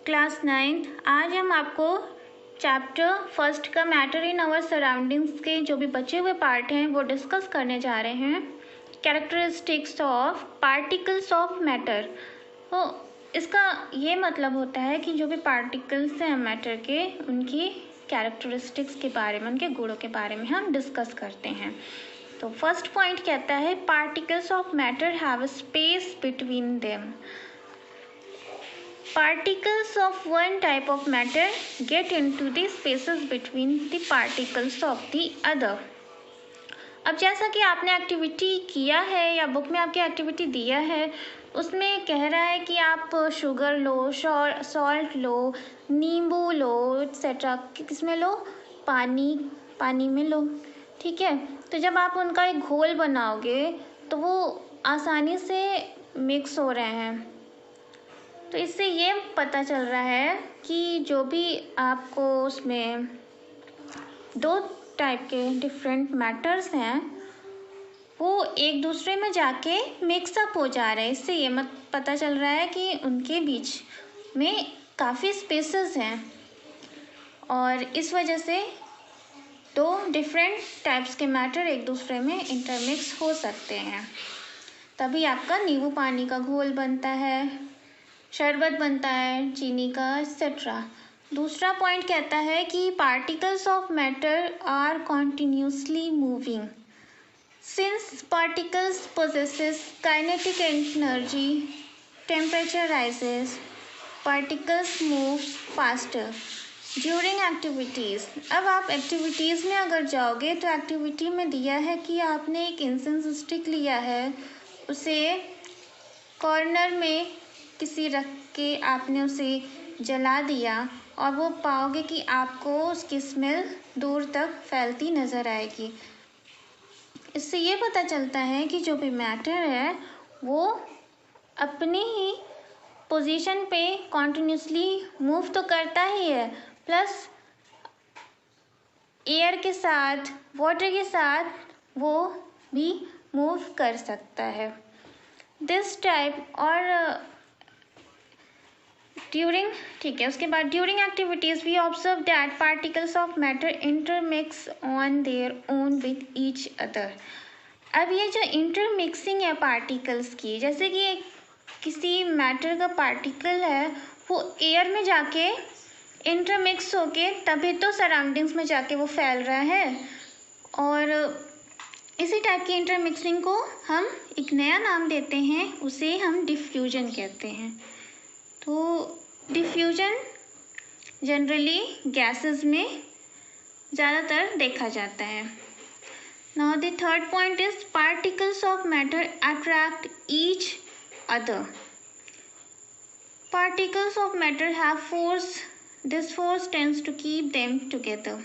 Class 9 आज हम आपको चैप्टर फर्स्ट का मैटर इन आवर सराउंडिंग्स के जो भी बचे हुए पार्ट हैं वो डिस्कस करने जा रहे हैं। Characteristics of particles of matter. तो इसका ये मतलब होता है कि जो भी पार्टिकल्स हैं मैटर के उनकी कैरेक्टरिस्टिक्स के बारे में, उनके गुणों के बारे में हम डिस्कस करते हैं। तो फर्स्ट पॉइंट कहता है particles of matter have a space between them. Particles of one type of matter get into the spaces between the particles of the other. अब जैसा कि आपने एक्टिविटी किया है या बुक में आपकी एक्टिविटी दिया है उसमें कह रहा है कि आप शुगर लो, सॉल्ट लो, नींबू लो एक्सेट्रा, किसमें लो, पानी में लो। ठीक है, तो जब आप उनका एक घोल बनाओगे तो वो आसानी से मिक्स हो रहे हैं। तो इससे ये पता चल रहा है कि जो भी आपको उसमें दो टाइप के डिफरेंट मैटर्स हैं वो एक दूसरे में जाके मिक्सअप हो जा रहे हैं। इससे ये पता चल रहा है कि उनके बीच में काफ़ी स्पेसेस हैं और इस वजह से दो डिफरेंट टाइप्स के मैटर एक दूसरे में इंटरमिक्स हो सकते हैं। तभी आपका नींबू पानी का घोल बनता है, शरबत बनता है चीनी का एक्सेट्रा। दूसरा पॉइंट कहता है कि particles of matter are continuously moving. Since particles possesses kinetic energy, temperature rises, particles move faster during activities. अब आप एक्टिविटीज़ में अगर जाओगे तो एक्टिविटी में दिया है कि आपने एक इंसेंस स्टिक लिया है, उसे कॉर्नर में किसी रख के आपने उसे जला दिया और वो पाओगे कि आपको उसकी स्मेल दूर तक फैलती नज़र आएगी। इससे ये पता चलता है कि जो भी मैटर है वो अपनी ही पोजीशन पे कॉन्टिन्यूसली मूव तो करता ही है, प्लस एयर के साथ, वाटर के साथ वो भी मूव कर सकता है। दिस टाइप और उसके बाद during activities we observe that particles of matter intermix on their own with each other. अब ये जो इंटरमिक्सिंग है पार्टिकल्स की, जैसे कि किसी मैटर का पार्टिकल है वो एयर में जाके इंटरमिक्स होके तभी तो सराउंडिंग्स में जाके वो फैल रहा है। और इसी टाइप की इंटरमिक्सिंग को हम एक नया नाम देते हैं, उसे हम डिफ्यूजन कहते हैं। तो डिफ्यूजन जनरली गैसेस में ज़्यादातर देखा जाता है। Now the third point is particles of matter attract each other. Particles of matter have force, this force tends to keep them together.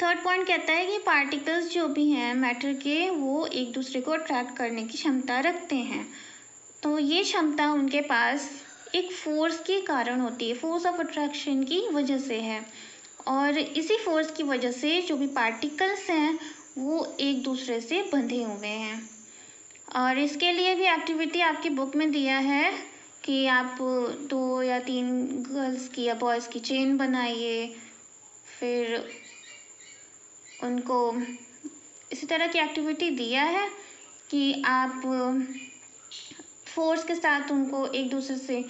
Third point कहता है कि पार्टिकल्स जो भी हैं मैटर के वो एक दूसरे को अट्रैक्ट करने की क्षमता रखते हैं। तो ये क्षमता उनके पास एक फोर्स के कारण होती है, फोर्स ऑफ अट्रैक्शन की वजह से है। और इसी फोर्स की वजह से जो भी पार्टिकल्स हैं वो एक दूसरे से बंधे हुए हैं। और इसके लिए भी एक्टिविटी आपकी बुक में दिया है कि आप 2 या 3 गर्ल्स की या बॉयज़ की चेन बनाइए, फिर उनको इसी तरह की एक्टिविटी दिया है कि आप फोर्स के साथ उनको एक दूसरे से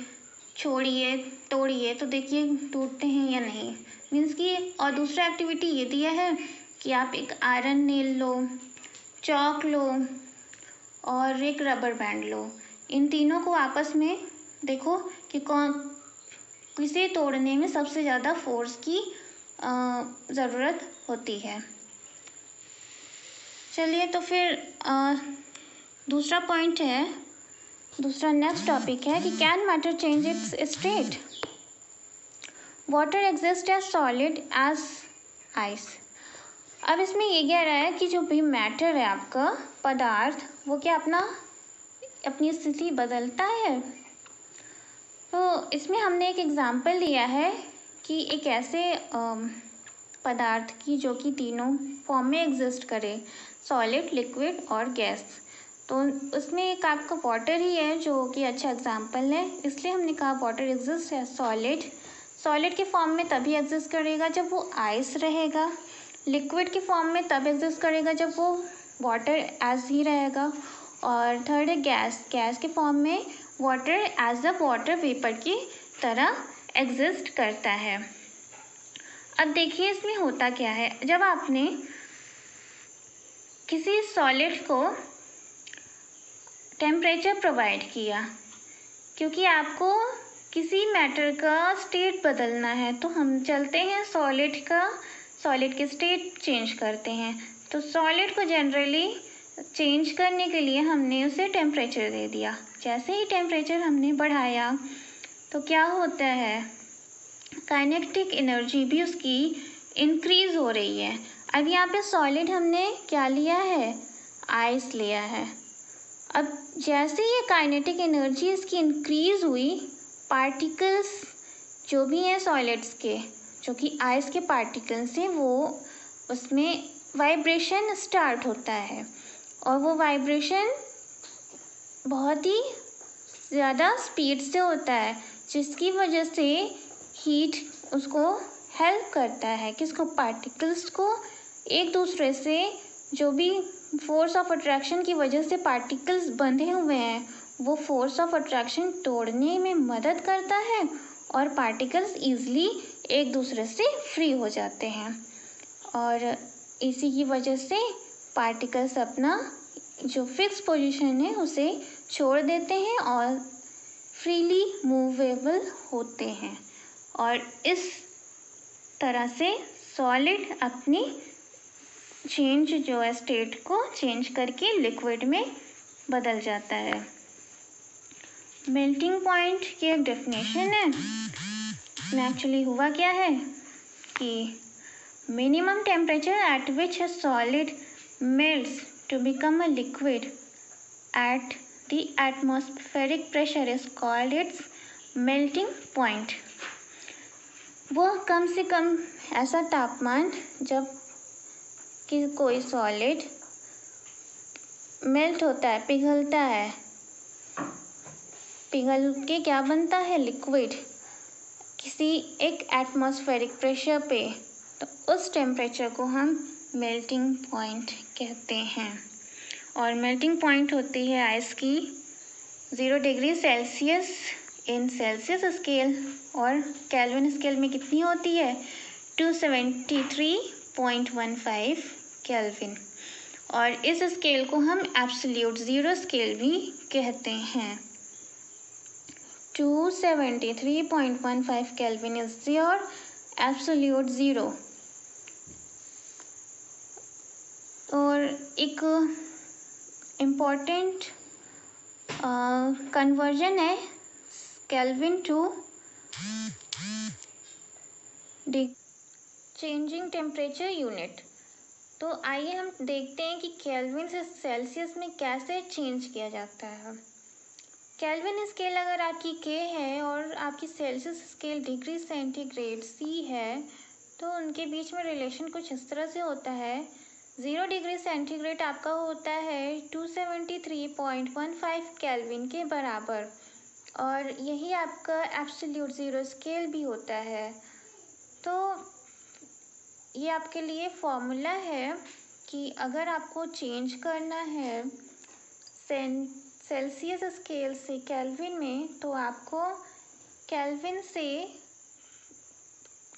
छोड़िए, तोड़िए, तो देखिए टूटते हैं या नहीं, मीन्स कि। और दूसरा एक्टिविटी ये दिया है कि आप एक आयरन नेल लो, चॉक लो और एक रबर बैंड लो। इन तीनों को आपस में देखो कि किसे तोड़ने में सबसे ज़्यादा फोर्स की ज़रूरत होती है। चलिए, तो फिर दूसरा पॉइंट है, दूसरा नेक्स्ट टॉपिक है कि can matter change its state. Water exist as solid as ice. अब इसमें ये कह रहा है कि जो भी मैटर है आपका पदार्थ वो क्या अपनी स्थिति बदलता है। तो इसमें हमने एक एग्जाम्पल लिया है कि एक ऐसे पदार्थ की जो कि तीनों फॉर्म में एग्जिस्ट करे, सॉलिड, लिक्विड और गैस। तो उसमें एक आपका वाटर ही है जो कि अच्छा एग्जाम्पल है, इसलिए हमने कहा वाटर एग्जिस्ट है सॉलिड। सॉलिड के फॉर्म में तभी एग्जिस्ट करेगा जब वो आइस रहेगा, लिक्विड के फॉर्म में तब एग्जिस्ट करेगा जब वो वाटर एज ही रहेगा, और थर्ड है गैस। गैस के फॉर्म में water as a water vapour की तरह एग्जिस्ट करता है। अब देखिए इसमें होता क्या है, जब आपने किसी सॉलिड को टेम्परेचर प्रोवाइड किया, क्योंकि आपको किसी मैटर का स्टेट बदलना है, तो हम चलते हैं सॉलिड की स्टेट चेंज करते हैं। तो सॉलिड को जनरली चेंज करने के लिए हमने उसे टेम्परेचर दे दिया। जैसे ही टेम्परेचर हमने बढ़ाया तो क्या होता है, काइनेटिक एनर्जी भी उसकी इंक्रीज हो रही है। अब यहाँ पे सॉलिड हमने क्या लिया है, आइस लिया है। अब जैसे ये काइनेटिक एनर्जी इसकी इंक्रीज हुई, पार्टिकल्स जो भी हैं सॉलिड्स के, जो कि आइस के पार्टिकल्स हैं, वो उसमें वाइब्रेशन स्टार्ट होता है, और वो वाइब्रेशन बहुत ही ज़्यादा स्पीड से होता है, जिसकी वजह से हीट उसको हेल्प करता है किसको, पार्टिकल्स को एक दूसरे से, जो भी फोर्स ऑफ अट्रैक्शन की वजह से पार्टिकल्स बंधे हुए हैं, वो फोर्स ऑफ अट्रैक्शन तोड़ने में मदद करता है, और पार्टिकल्स ईजिली एक दूसरे से फ्री हो जाते हैं, और इसी की वजह से पार्टिकल्स अपना जो फिक्स पोजीशन है उसे छोड़ देते हैं और फ्रीली मूवेबल होते हैं, और इस तरह से सॉलिड अपनी चेंज जो है स्टेट को चेंज करके लिक्विड में बदल जाता है। मेल्टिंग पॉइंट की एक डेफिनेशन है। इसमें एक्चुअली हुआ क्या है कि minimum temperature at which a solid melts to become a liquid at the atmospheric pressure is called its melting point. वो कम से कम ऐसा तापमान जब कि कोई सॉलिड मेल्ट होता है, पिघलता है, पिघल के क्या बनता है, लिक्विड, किसी एक एटमॉस्फेरिक प्रेशर पे, तो उस टेम्परेचर को हम मेल्टिंग पॉइंट कहते हैं। और मेल्टिंग पॉइंट होती है आइस की 0 degree Celsius in Celsius scale, और केल्विन स्केल में कितनी होती है, 273.15 केल्विन, और इस स्केल को हम एब्सोल्यूट ज़ीरो स्केल भी कहते हैं। 273.15 kelvin is your absolute zero. और एक इम्पॉर्टेंट कन्वर्जन है kelvin to changing temperature unit. तो आइए हम देखते हैं कि केल्विन से सेल्सियस में कैसे चेंज किया जाता है। केल्विन स्केल अगर आपकी के है और आपकी सेल्सियस स्केल डिग्री सेंटीग्रेड सी है, तो उनके बीच में रिलेशन कुछ इस तरह से होता है। 0 डिग्री सेंटीग्रेड आपका होता है 273.15 केल्विन के बराबर, और यही आपका एब्सोल्यूट ज़ीरो स्केल भी होता है। तो ये आपके लिए फॉर्मूला है कि अगर आपको चेंज करना है सेल्सियस स्केल से केल्विन में, तो आपको केल्विन से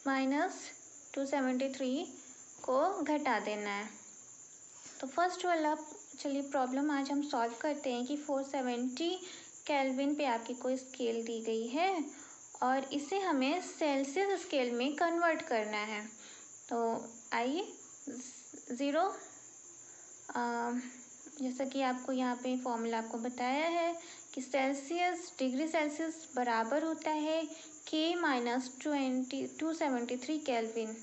-273 को घटा देना है। तो फर्स्ट वाला चलिए प्रॉब्लम आज हम सॉल्व करते हैं कि 470 केल्विन पे आपकी कोई स्केल दी गई है और इसे हमें सेल्सियस स्केल में कन्वर्ट करना है। तो आइए 0 जैसा कि आपको यहाँ पे फॉर्मूला आपको बताया है कि डिग्री सेल्सियस बराबर होता है K - 273 केल्विन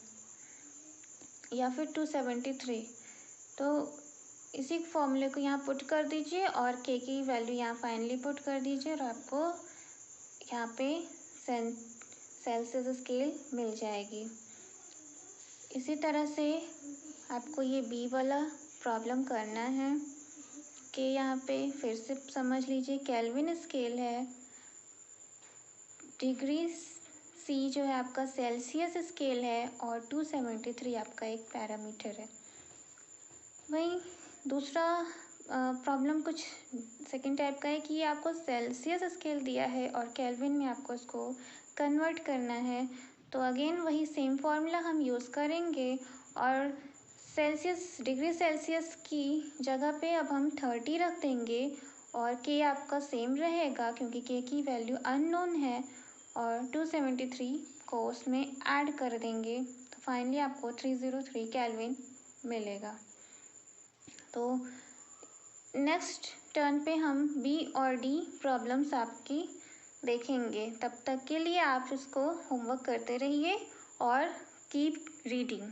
या फिर 273। तो इसी फॉर्मूले को यहाँ पुट कर दीजिए और K की वैल्यू यहाँ फाइनली पुट कर दीजिए, और आपको यहाँ पे सेल्सियस स्केल मिल जाएगी। इसी तरह से आपको ये बी वाला प्रॉब्लम करना है। K के यहाँ पे फिर से समझ लीजिए, केल्विन स्केल है, डिग्री सी जो है आपका सेल्सियस स्केल है, और 273 आपका एक पैरामीटर है। वहीं दूसरा प्रॉब्लम कुछ सेकंड टाइप का है कि ये आपको सेल्सियस स्केल दिया है और केल्विन में आपको इसको कन्वर्ट करना है। तो अगेन वही सेम फॉर्मूला हम यूज़ करेंगे और सेल्सियस, डिग्री सेल्सियस की जगह पे अब हम 30 रख देंगे और के आपका सेम रहेगा क्योंकि के की वैल्यू अननोन है, और 273 को उसमें ऐड कर देंगे तो फाइनली आपको 303 केल्विन मिलेगा। तो नेक्स्ट टर्न पे हम बी और डी प्रॉब्लम्स आपकी देखेंगे। तब तक के लिए आप इसको होमवर्क करते रहिए और कीप रीडिंग।